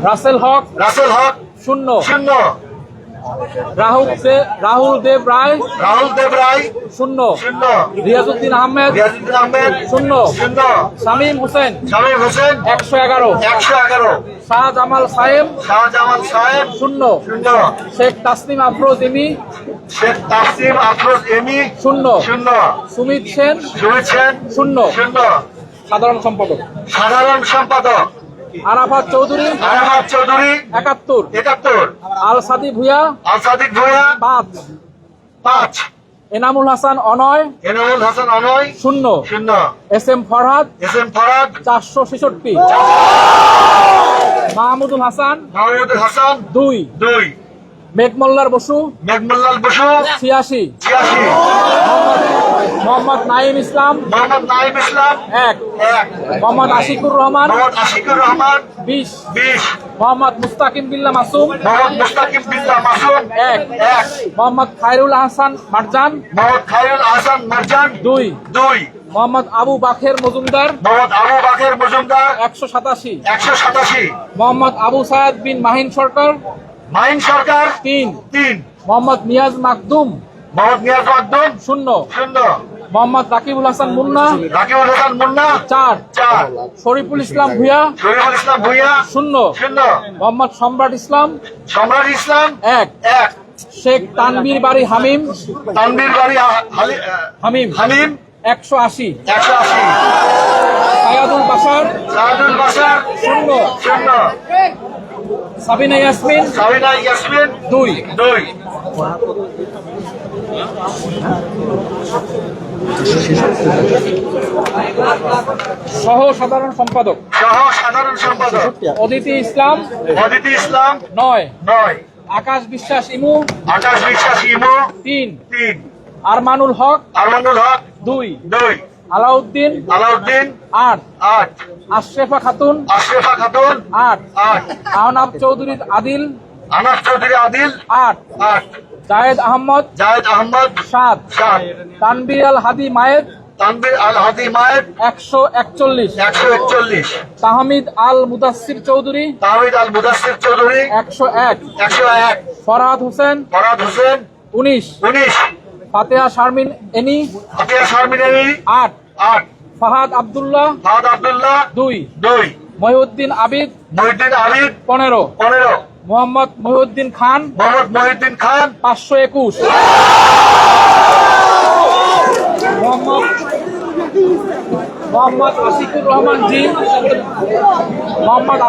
রাসেল হক রাসেল হক 0 শূন্য, রাহুল দেব রায় রাহুল দেব রায় 0 শূন্য, রিয়াজউদ্দিন আহমেদ রিয়াজউদ্দিন আহমেদ 0 শূন্য, শামীম হোসেন শামীম হোসেন 111 111, শাহজামাল সাহেব শাহজামান সাহেব 0 শূন্য, শেখ তাসনিম আফরোজ এমি শেখ তাসিম আফরোজ এমি 0 শূন্য, সুমিত সেন সুমিত সেন 0 শূন্য, সাধারণ সম্পাদক সাধারণ সম্পাদক আরাফাত চৌধুরী আরাফাত চৌধুরী 71 71, আল সাদি ভুয়া আসাদিক ভূঁইয়া 5 5, এনামুল হাসান অনয় এনামুল হাসান অনয় 0 শূন্য, S M Farhad S M Farad 466 Mahmudul Hasan Mahmudul Hasan 2 2, Meghmallar Basu Meghmullal Basu 86 86, Mohammad Naim Islam Mohammad Naim Islam 1 1, Mohammad Ashikur Rahman Mohammad Ashikur Rahman 20 20, Mohammad Mustakim Billah Masum Mohammad Mustakim Billah Masum 1 1, Mohammad Khairul Hasan Marjan Mohammad Khairul Ahsan Marjan 2 2, Mohammad Abu Bakher Majumder Mohammad Abu Baker Majumder 187 187, Mohammad Abu সায়েদ বিন মাহিন সরকার মাহিন সরকার 3 3, মোহাম্মদ নিয়াজ মাকদুম মোহাম্মদ নিয়াজ মাকদুম 0 শূন্য, মোহাম্মদ রাকিবুল হাসান মুন্না রাকিবুল হাসান মুন্না 4 4, শরীফুল ইসলাম ভুয়া শরীফুল ইসলাম ভূঁইয়া 0 শূন্য, মোহাম্মদ সম্রাট ইসলাম সম্রাট ইসলাম 1 1, শেখ তানবীর বাড়ি হামিম তানবীর বাড়ি হামিম হামিম 180 180, সায়াদুল বাশার সাহাদুল বাশার 0 শূন্য, সাবিনা ইয়াসমিন সাবিনা ইয়াসমিন 2 2, সহ সাধারণ সম্পাদক সহ সাধারণ সম্পাদক অদিতি ইসলাম অদিতি ইসলাম 9 9, আকাশ বিশ্বাস ইমু আকাশ বিশ্বাস ইমো 3 3, আরমানুল হক আরমানুল হক 2 2, আলাউদ্দিন আলাউদ্দিন 8 8, আশরেফা খাতুন আশরাফা খাতুন 8 8, আহনাব চৌধুরী আদিল আনাস চৌধুরী আদিল 8 8, জায়েদ আহমদ জায়েদ আহমদ 7 7, তানবীর আল হাদি মায়েদ তানবীর আল হাদি মায়েদ 141 141, তাহমিদ আল মুদাসসির চৌধুরী তাহিদ আল মুদাসসির চৌধুরী 101 101, ফরহাদ হোসেন ফরাদ হোসেন 19 19, ফাতেহা শারমিন এনি আতিয়া শারমিনী 8 8, ফাহাদ আব্দুল্লাহ ফাহাদ আব্দুল্লাহ 2 2, মহিউদ্দিন আবিদ মহিউদ্দিন আবিদ 15 15, মোহাম্মদ মহিউদ্দিন খান মোহাম্মদ মহিউদ্দিন খান 521 মোহাম্মদ আশিকুর রহমান জিন মোহাম্মদ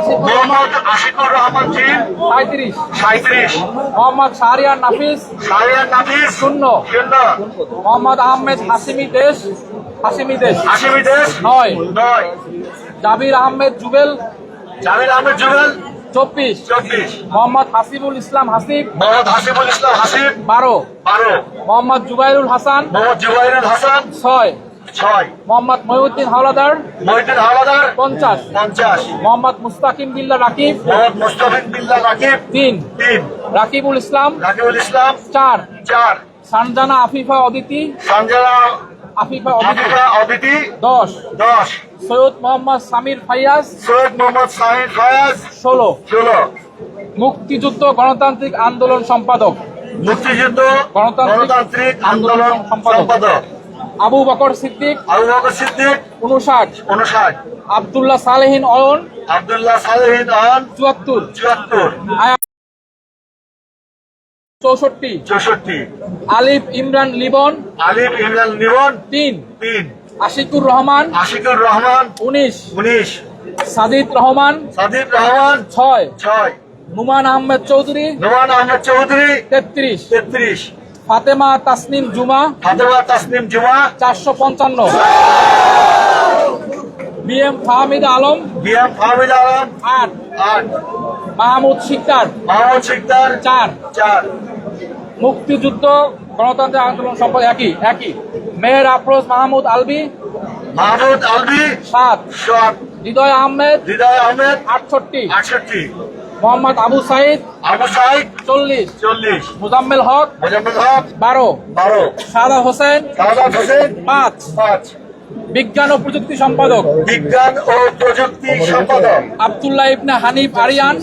আশিকুর রহমান জিন 35 37, মোহাম্মদ শাহরিয়ার নাফিস শাহরিয়ার নাফিস 0 শূন্য, মোহাম্মদ আহমেদ হাসিমি দেশ হাশিমি দেশ 9 9, জাবির আহমেদ জুবেল জামিল আহমেদ জুবেল 24 24, মোহাম্মদ হাসিবুল ইসলাম হাসিব মোহাম্মদ হাসিবুল ইসলাম হাসিব 12 12, মোহাম্মদ জুবাইরুল হাসান মোহাম্মদ জুবাইরুল হাসান 6 6, মোহাম্মদ মহিউদ্দিন হাওলাদার মহিউদ্দিন হাওলাদার 50 50, মোহাম্মদ মুস্তাকিম বিল্লাহ রাকিব মোহাম্মদ মুস্তাফিদ বিল্লাহ রাকিব 3 3, রাকিবুল ইসলাম রাকিবুল ইসলাম 4 4, সানজানা আফিফা অদিতি সঞ্জনা আফিফা অদিতি আফিফা অদিতি 10 10, সৈয়দ মোহাম্মদ সামির ফাইয়াজ সৈয়দ মোহাম্মদ সাহিদ ফয়াজ 16 16, মুক্তিযুদ্ধ গণতান্ত্রিক আন্দোলন সম্পাদক মুক্তিযুদ্ধ গণতান্ত্রিক আন্দোলন সম্পাদক আবু বকর সিদ্দিক আবু বকর সিদ্দিক 59 59, আব্দুল্লাহ সালেহিন অয়ন আব্দুল্লাহ সালেহিন আন 74 74, আয়াত 64 64, আলিফ ইমরান লিবন আলিফ ইমরান নিবন 3 3, আশিকুর রহমান আশিকুর রহমান 19 19, সাদিদ রহমান সাদিক রহমান 6 6, নুমান আহমেদ চৌধুরী নোমান আহমেদ চৌধুরী 33 33, ফাতেমা তাসনিম জুমা ফাতেমা তাসনিম জুমা 455 বিএম ফাহমিদ আলম বিএম ফাহমিদ আলম 8 8, মাহমুদ শিকদার মোহাম্মদ শিকদার 4 4, মুক্তিযুদ্ধ গণতান্ত্রিক আন্দোলন সম্পর্কে একই মেহের আফরোজ মাহমুদ আলবি মাহমুদ আলবি 7 7, হৃদয় আহমেদ হৃদয় আহমেদ 68 68, মোহাম্মদ আবু সাইদ আবু সাইদ 40 40, মুজাম্মেল হক মোজাম্মেল হক 12 12, সাদা হোসেন সাদাত হোসেন 5 5, বিজ্ঞান ও প্রযুক্তি সম্পাদক বিজ্ঞান ও প্রযুক্তি সম্পাদক আব্দুল্লাহ ইবনে হানিফ আরিয়ান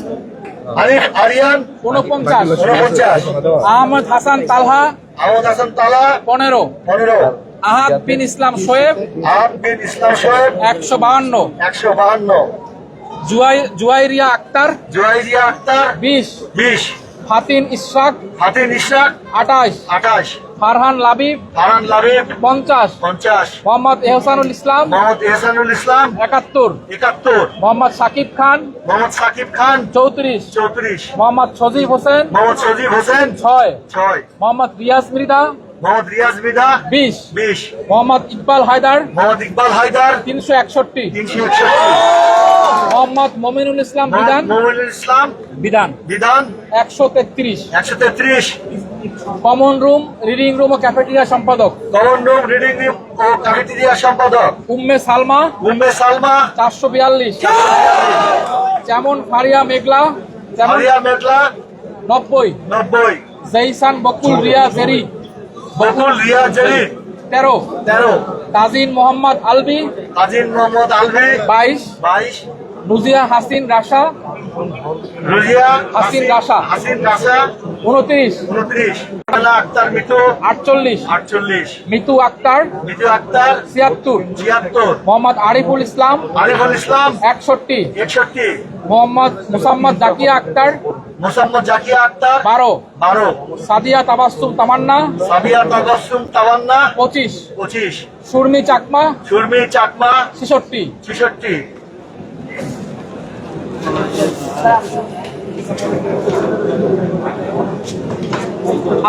আরিফ আরিয়ান 49, 49, আহমদ হাসান তালহা আহমদ হাসান তালা 15, 15, আহাদ বিন ইসলাম শোয়েব আহাদ বিন ইসলাম শোয়েব 152, 152, জুয়াইরিয়া আক্তার জুয়াইরিয়া আক্তার 20, 20, ফাতিন ইশরাক হাতিন ইশরাক 28, 28, ফারহান লাবিব ফারহান লাবিব 50, 50, মোহাম্মদ এহসানুল ইসলাম মোহাম্মদ এহসানুল ইসলাম 71, 71, মোহাম্মদ সাকিব খান মোহাম্মদ সাকিব খান 34, 34, মোহাম্মদ সজীব হোসেন মোহাম্মদ সজিব হোসেন 6, 6, মোহাম্মদ রিয়াজ মৃদা মোহাম্মদ রিয়াজ বিদা 20, 20, মোহাম্মদ ইকবাল হায়দার মোহাম্মদ ইকবাল হায়দার 361, 361, মোহাম্মদ মমিনুল ইসলাম বিধান মোহাম্মদ ইসলাম বিধান বিধান 133, 133, কমন রুম রিডিং রুম ও ক্যাফেটেরিয়া সম্পাদক কমন রুম রিডিং রুম ও ক্যাফেটেরিয়া সম্পাদক উম্মে সালমা উম্মে সালমা 442, যেমন ফারিয়া মেঘলা যেমন আলিয়া মেঘলা 90, 90, জৈসান বকুল রিয়া জেরি বকুল রিয়া জেরি 13, 13, তাজিন মোহাম্মদ আলবি আজিম মোহাম্মদ আলভি 22, 22, নুজিয়া হাসিন রাশা রুজিয়া হাসিন রাশা হাসিন রাশা 29, 29, আলা আক্তার মিতু 48, 48, মিতু আক্তার মিতু আক্তার 76, 76, মোহাম্মদ আরিফুল ইসলাম আরিফুল ইসলাম 61, 61, মোহাম্মদ মুসাম্মদ জাকিয়া আক্তার মোসাম্মদ জাকিয়া আক্তার 12, 12, সাদিয়া তাবাসসুম তামান্না সাবিয়া তাবাসসুম তাওয়ান্না 25, 25, সুরমি চাকমা সুরমি চাকমা 66, 66,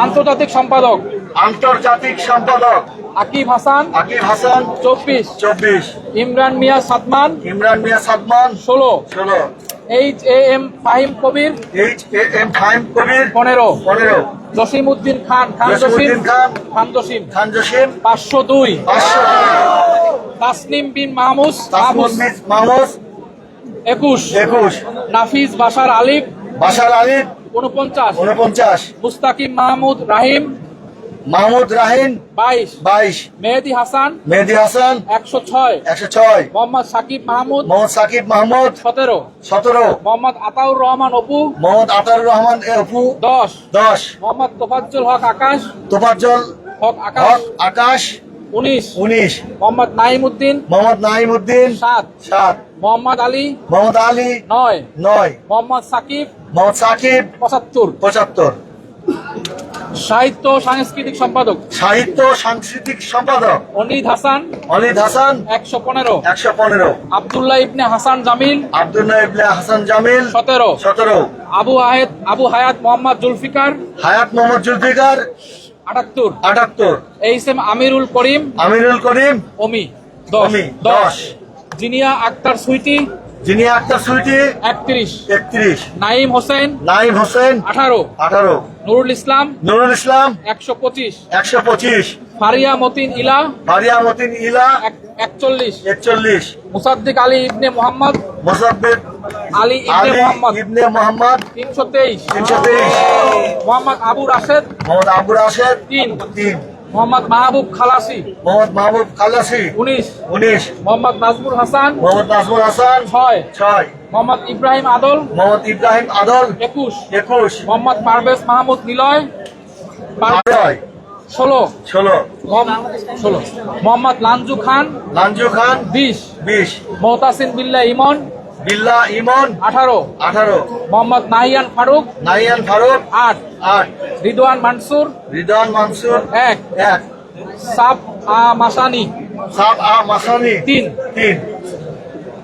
আন্তর্জাতিক সম্পাদক আন্তর্জাতিক সম্পাদক Akib Hasan Akib Hasan 24, 24, Imran Mia Sadman Imran Mia Sadman 16, 16, H A M Fahim Kabir H A M Fahim Kabir 15, 15, Jasimuddin Khan Khan Jasim Jasimuddin Khan Khan Jasim Khan Jasim 502, 500, Tasnim Bin Mahmud Tasmid Mahmud 21, 21, Nafiz Bashar Alif Bashar আলিফ 49, 49, মুস্তাকিম মাহমুদ রাহিম মাহমুদ রাহিন 22, 22, মেহেদি হাসান মেহেদি হাসান 106, 106, মোহাম্মদ সাকিব মাহমুদ মোহাম্মদ সাকিব মাহমুদ 17, 17, মোহাম্মদ আতাউর রহমান অপু মোহাম্মদ আতাউর রহমান অপু 10, 10, মোহাম্মদ তোফাজ্জল হক আকাশ তোফাজ্জল হক আকাশ হক আকাশ 19, 19, মোহাম্মদ নাইমউদ্দিন মোহাম্মদ নাইমউদ্দিন 7, 7, মোহাম্মদ আলী মোহাম্মদ আলী 9, 9, মোহাম্মদ সাকিব মোহাম্মদ সাকিব 75, 75, সাহিত্য ও সাংস্কৃতিক সম্পাদক সাহিত্য সাংস্কৃতিক সম্পাদক অনিদ হাসান অলিদ হাসান 115, 115, আব্দুল্লাহ ইবনে হাসান জামিল আব্দুল্লাহ ইবনে হাসান জামিল 17, 17, আবু হায়াত মোহাম্মদ জুলফিকার হায়াত মোহাম্মদ জুলফিকার 78, 78, এইচ এম আমিরুল করিম আমিনুল করিম অমি অমি 10, জিনিয়া আক্তার সুইটি যিনি আক্তার সুইটি 31, 31, নাইম হোসেন নাইম হোসেন 18, 18, নুরুল ইসলাম নুরুল ইসলাম 125, 125, ফারিয়া মতিন ইলা মারিয়া মতিন ইলা 41, 41, মুসাদ্দিক আলী ইবনে মোহাম্মদ মোসাব্বির আলী ইবনে আলী মোহাম্মদ ইবনে মোহাম্মদ 323, 323, মোহাম্মদ আবু রাশেদ মোহাম্মদ আবু রাশেদ 3, 3, মোহাম্মদ মাহবুব খালাসি মোহাম্মদ মাহবুব খালাসি 19, 19, মোহাম্মদ নাজমুল হাসান মোহাম্মদ নাজমুল হাসান 6, 6, মোহাম্মদ ইব্রাহিম আদল মোহাম্মদ ইব্রাহিম আদল 21, 21, মোহাম্মদ পারভেজ মাহমুদ নিলয় 9, 16, 16, মোহাম্মদ লাঞ্জু খান লাঞ্জু খান 20, 20, মোহতাসিন বিল্লাহ ইমন বিল্লাহ ইমন 18, 18, মোহাম্মদ নাহিয়ান ফারুক নাইয়ান ফারুক 8, 8, রিদওয়ান মানসুর রিদান মানসুর 1, 1, সাব মাসানি সাব আ মাসানি 3, 3,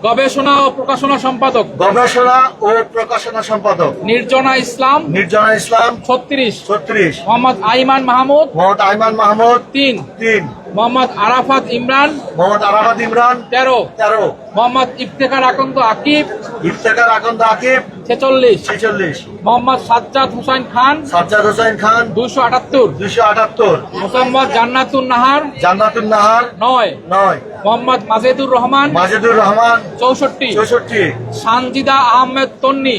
গবেষণা ও প্রকাশনা সম্পাদক গবেষণা ও প্রকাশনা সম্পাদক নির্জনা ইসলাম নির্জনা ইসলাম 36, 36, মোহাম্মদ আইমান মাহমুদ মোহাম্মদ আইমান মাহমুদ 3, 3, মোহাম্মদ আরাফাত ইমরান মোহাম্মদ আরাফাত ইমরান 13, 13, মোহাম্মদ ইফতেখার আকন্দ আকিব ইফতেখার আকন্দ আকিব 46, 46, মোহাম্মদ সাজ্জাদ হুসাইন খান সাজ্জাদ হোসেন খান 278, 278, মোহাম্মদ জান্নাতুন নাহার জান্নাতুন নাহার 9, 9, মোহাম্মদ মাজেদুর রহমান মাজেদুর রহমান 64, 64, সানজিদা আহমেদ তন্নি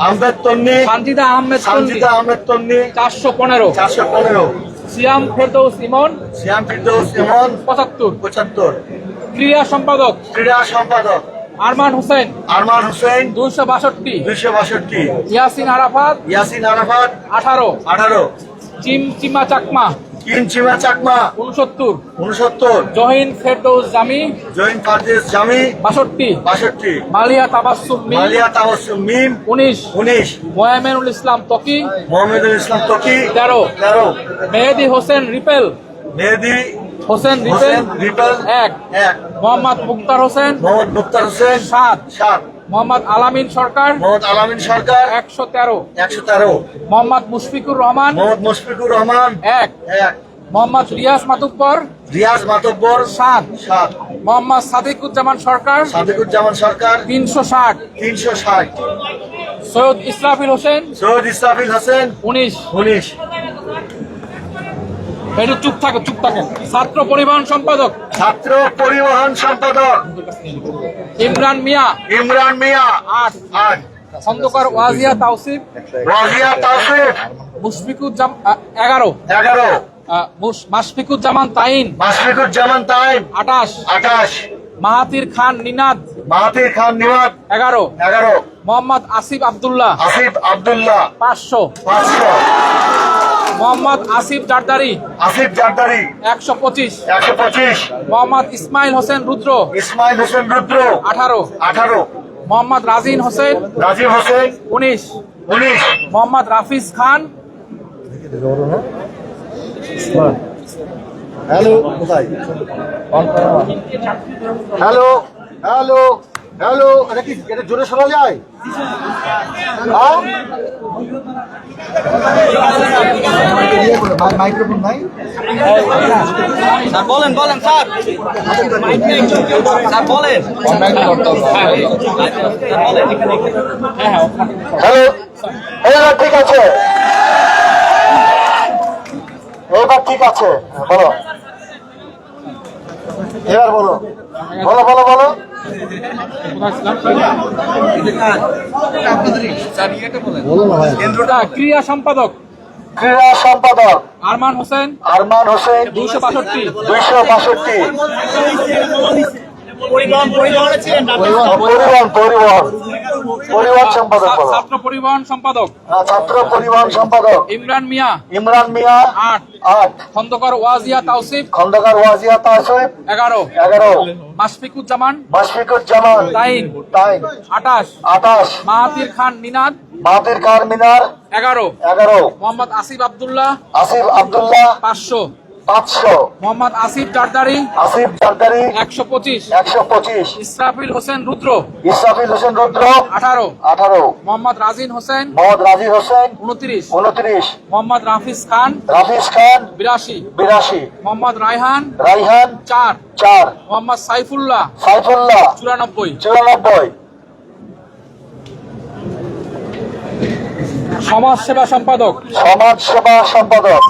আহমেদ তন্নি সানজিদা আহমেদ তন্নি সানজিদা আহমেদ তন্নি 415, 415, সিয়াম ফেরদৌস ইমন শ্যাম ফিরদৌস ইমন 75, 75, ক্রীড়া সম্পাদক ক্রীড়া সম্পাদক আরমান হোসেন আরমান হোসেন 262, 262, ইয়াসিন আরাফাত ইয়াসিন আরাফাত 18, 18, চিমচিমা চাকমা কিনচিমা চাকমা 69, 69, জহিন ফেরদৌস জামি জৈন ফারদেস জামি 62, 62, মালিয়া তাবাসসুম মিম মালিয়া তাবাসসুম মিম 19, 19, মোয়ামেনুল ইসলাম তকি মোহাম্মদুল ইসলাম তকি 13, 13, মেহেদি হোসেন রিপেল মেহেদি হোসেন রিপেল হোসেন রিপেল 1, 1, মোহাম্মদ মুক্তার হোসেন মোহাম্মদ মুক্তার হোসেন 7, 7, মোহাম্মদ আলামিন সরকার মোহাম্মদ আলামিন সরকার 113, 113, মোহাম্মদ মুশফিকুর রহমান মোহাম্মদ মুশফিকুর রহমান 1, 1, মোহাম্মদ রিয়াজ মাতুব্বর রিয়াজ মাতব্বর 7, 7, মোহাম্মদ সাদিকুজ্জামান সরকার সাদিকুজ্জামান সরকার 360, 360, সৈয়দ ইসরাফিল হোসেন সৈয়দ ইসরাফিল হোসেন 19। 19, একটু চুপ থাকেন। ছাত্র পরিবহন সম্পাদক ছাত্র পরিবহন সম্পাদক ইমরান মিয়া ইমরান মিয়া 8, 8, খন্দকার ওয়াজিয়া তাওসিফ রাজিয়া তাওসিফ 11, 11, মাশফিকুজ্জামান তাইন মাশফিকুজ্জামান তাইম 28, 28, মাহাতির খান নিনাদ মাহাতির খান নিমাদ 11, 11, মোহাম্মদ আসিফ আব্দুল্লাহ আসিফ আব্দুল্লাহ 500, 500, মোহাম্মদ আসিফ জারদারি আসিফ জারদারি 125, 125, মোহাম্মদ ইসমাইল হোসেন রুদ্র ইসমাইল হোসেন রুদ্র 18, 18, মোহাম্মদ রাজিন হোসেন রাজীব হোসেন 19, 19, মোহাম্মদ রাফিজ খান হ্যালো হ্যালো হ্যালো হ্যালো এটা কি এটা জোরে শোনা যায় মাইক্রোফোন নাই স্যার বলেন স্যার স্যার বলেন হ্যালো এবার ঠিক আছে এবার ঠিক আছে বলো এবার বলো বলো বলো বলো ক্রীড়া সম্পাদক ক্রীড়া সম্পাদক আরমান হোসেন আরমান হোসেন 262, 262, পরিবহন সম্পাদক বলো ছাত্র পরিবহন সম্পাদক ছাত্র পরিবহন সম্পাদক ইমরান মিয়া ইমরান মিয়া 8, 8, খন্দকার ওয়াজিয়া তাওসিফ খন্দকার ওয়াজিয়া তাওসিফ 11, 11, মাশফিকুজ্জামান মাশফিকুজ্জামান তাইন তাইম 28, 28, মাহাতির খান নিনাদ মাহাতির খান মিনার 11, 11, মোহাম্মদ আসিফ আব্দুল্লাহ আসিফ আব্দুল্লাহ 500, 500, মোহাম্মদ আসিফ জারদারি আসিফ জারদারি 125, 125, ইসরাফিল হোসেন রুদ্র ইসরাফিল হোসেন রুদ্র 18, 18, মোহাম্মদ রাজিন হোসেন মোহাম্মদ রাজীব হোসেন 29, 29, মোহাম্মদ রাফিজ খান রাফিজ খান 82, 82, মোহাম্মদ রায়হান রাইহান 4, 4, মোহাম্মদ সাইফুল্লাহ সাইফুল্লাহ 94, 94, সমাজ সেবা সম্পাদক সমাজ সেবা সম্পাদক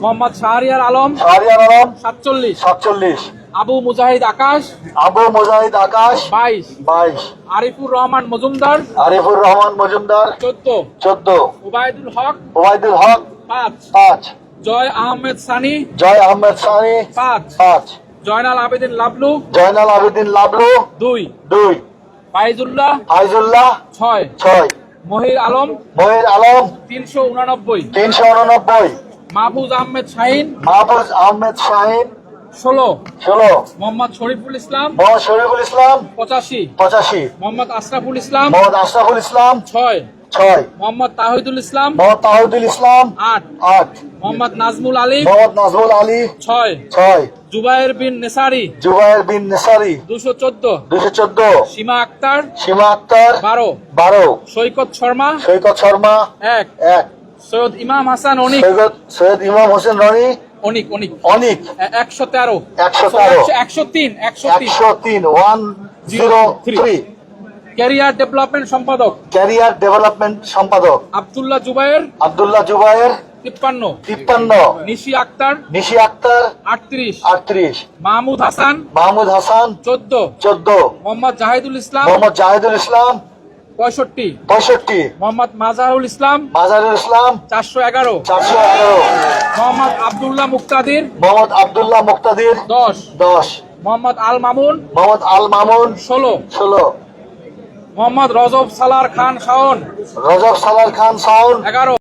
মোহাম্মদ শাহরিয়ার আলম শাহরিয়ার আলম 47, 47, আবু মুজাহিদ আকাশ আবু মুজাহিদ আকাশ 22, 22, আরিফুর রহমান মজুমদার আরিফুর রহমান মজুমদার 14, 14, উবাইদুল হক ওবায়দুল হক 5, 5, জয় আহমেদ সানি জয় আহমেদ সানি 5, 5, জয়নাল আবেদিন লাবলু জয়নাল আবেদিন লাবলু 2, 2, ফাইজুল্লাহ ফাইজুল্লাহ 6, 6, মহির আলম মহির আলম 389, 389, মাহফুজ আহমেদ শাহিন মাহফুজ আহমেদ শাহিন 16, 16, মোহাম্মদ শরীফুল ইসলাম মোহাম্মদ শরীফুল ইসলাম 85, 85, মোহাম্মদ আশরাফুল ইসলাম মোহাম্মদ আশরাফুল ইসলাম 6, 6, মোহাম্মদ তাহিদুল ইসলাম মোহাম্মদ তাহিদুল ইসলাম 8, 8, মোহাম্মদ নাজমুল আলী মোহাম্মদ নাজমুল আলী 6, 6, জুবায়ের বিন নেসারি জুবায়ের বিন নেসারি 214, 214, সীমা আক্তার সীমা আক্তার 12, 12, সৈকত শর্মা সৈকত শর্মা 1, 1, সৈয়দ ইমাম হাসান অনিক সৈয়দ ইমাম হোসেন রনি অনিক অনিক 113, 113, 103, 103, ক্যারিয়ার ডেভেলপমেন্ট সম্পাদক ক্যারিয়ার ডেভেলপমেন্ট সম্পাদক আব্দুল্লাহ জুবায়ের আব্দুল্লাহ জুবায়ের 53, 53, নিশি আক্তার নিশি আক্তার 38, 38, মাহমুদ হাসান মাহমুদ হাসান 14, 14, মোহাম্মদ জাহিদুল ইসলাম মোহাম্মদ জাহিদুল ইসলাম 65, 65, মোহাম্মদ মাজাহুল ইসলাম মাজারুল ইসলাম 411, 411, মোহাম্মদ আব্দুল্লাহ মুক্তাদির মোহাম্মদ আব্দুল্লাহ মুক্তাদির 10, 10, মোহাম্মদ আল মামুন মোহাম্মদ আল মামুন 16, 16, মোহাম্মদ রজব সালার খান শাওন রজব সালার খান শাওন 11,